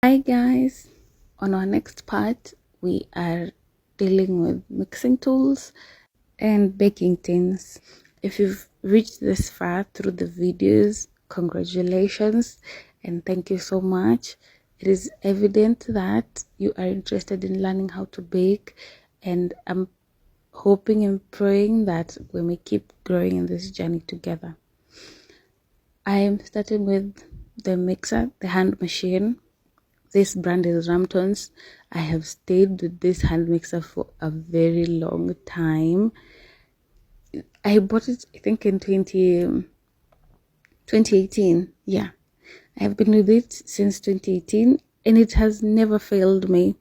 Hi guys, on our next part we are dealing with mixing tools and baking tins. If you've reached this far through the videos, congratulations and thank you so much. It is evident that you are interested in learning how to bake, and I'm hoping and praying that we may keep growing in this journey together. I am starting with the mixer, the hand machine. This brand is Ramtons. I have stayed with this hand mixer for a very long time. I bought it, I think, in 2018. Yeah, I have been with it since 2018 and it has never failed me.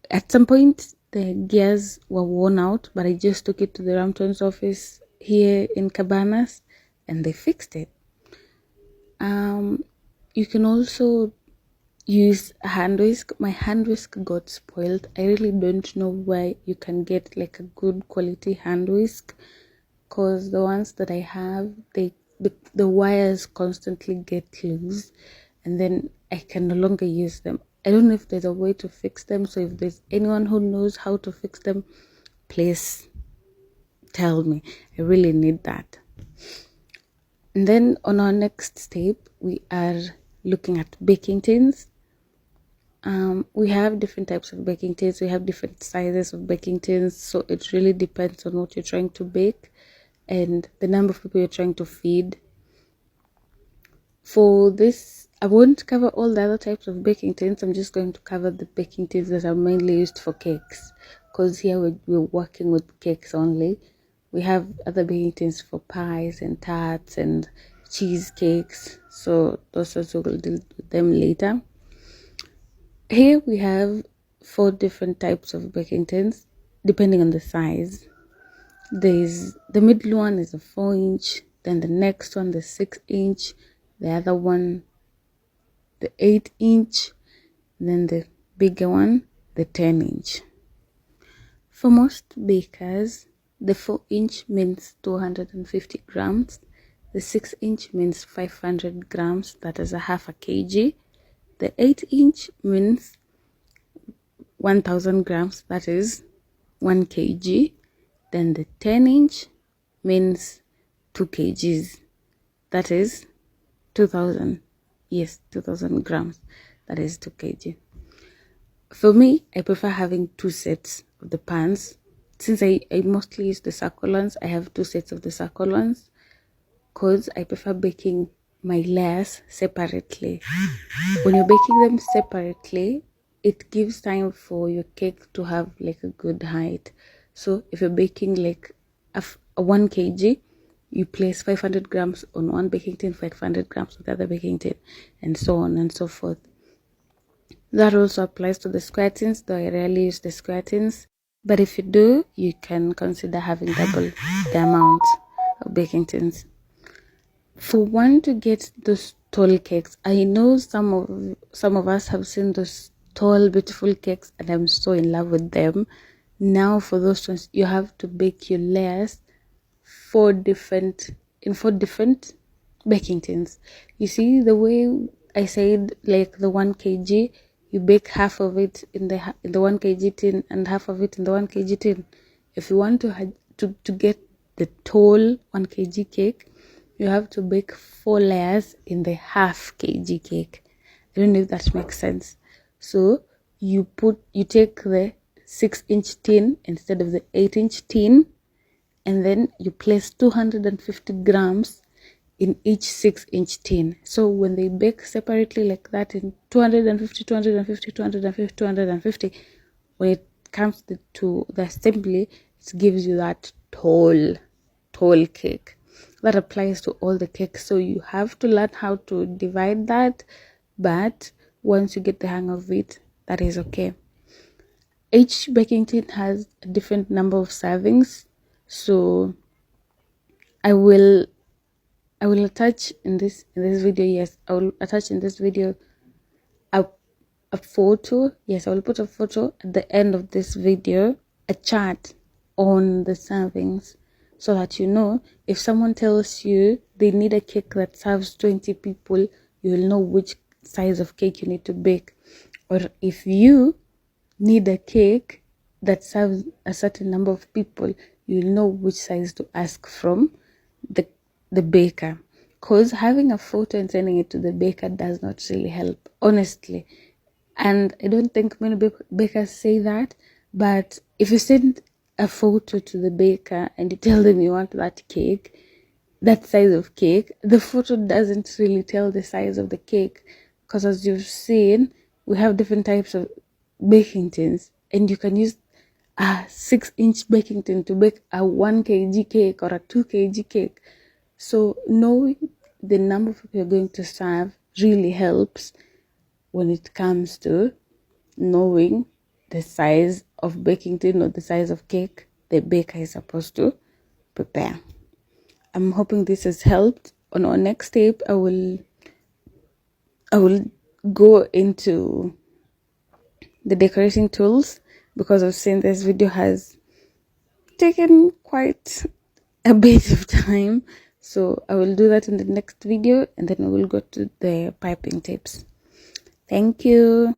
At some point, the gears were worn out, but I just took it to the Ramtons office here in Cabanas and they fixed it. You can also use a hand whisk. My hand whisk got spoiled. I really don't know where you can get like a good quality hand whisk, because the ones that I have, the wires constantly get loose and then I can no longer use them. I don't know if there's a way to fix them, so if there's anyone who knows how to fix them, please tell me. I really need that. And then on our next step, we are looking at baking tins. We have different types of baking tins. We have different sizes of baking tins, so it really depends on what you're trying to bake and the number of people you're trying to feed. For this, I won't cover all the other types of baking tins. I'm just going to cover the baking tins that are mainly used for cakes, because here we're working with cakes only. We have other baking tins for pies and tarts and cheesecakes, so those also will deal with them later. Here we have 4 different types of baking tins depending on the size. There's the middle one is a 4-inch, then the next one the 6-inch, the other one the 8-inch, then the bigger one the 10-inch. For most bakers, the 4-inch means 250 grams, the 6-inch means 500 grams, that is a half a kg. The 8-inch means 1000 grams, that is 1 kg. Then the 10-inch means 2 kgs, that is 2000. Yes, 2000 grams, that is 2 kg. For me, I prefer having 2 sets of the pans. Since I mostly use the circle ones, I have 2 sets of the circle ones, because I prefer baking my layers separately. When you're baking them separately, it gives time for your cake to have like a good height. So if you're baking like a 1 kg, you place 500 grams on one baking tin, 500 grams on the other baking tin, and so on and so forth. That also applies to the square tins, though I rarely use the square tins. But if you do, you can consider having double the amount of baking tins. For one to get those tall cakes, I know some of us have seen those tall beautiful cakes and I'm so in love with them. Now for those ones, you have to bake your layers in 4 different baking tins. You see the way I said, like the 1 kg, you bake half of it in the 1 kg tin and half of it in the 1 kg tin. If you want to get the tall 1 kg cake, you have to bake 4 layers in the half kg cake. I don't know if that makes sense. So you take the 6-inch tin instead of the 8-inch tin, and then you place 250 grams in each 6-inch tin. So when they bake separately like that in 250, 250, 250, 250, when it comes to the assembly, it gives you that tall cake. That applies to all the cakes, so you have to learn how to divide that, but once you get the hang of it, that is okay. Each baking tin has a different number of servings, so I will attach in this video. Yes, I will attach in this video a photo. Yes, I will put a photo at the end of this video, a chart on the servings, so that you know, if someone tells you they need a cake that serves 20 people, you will know which size of cake you need to bake. Or if you need a cake that serves a certain number of people, you'll know which size to ask from the baker. Because having a photo and sending it to the baker does not really help, honestly. And I don't think many bakers say that, but if you send a photo to the baker and you tell them you want that size of cake, the photo doesn't really tell the size of the cake, because as you've seen, we have different types of baking tins, and you can use a 6-inch baking tin to bake a 1 kg cake or a 2 kg cake. So knowing the number of people you're going to serve really helps when it comes to knowing the size of baking tin or the size of cake the baker is supposed to prepare. I'm hoping this has helped. On our next tape, I will go into the decorating tools, because I've seen this video has taken quite a bit of time. So I will do that in the next video, and then we will go to the piping tips. Thank you.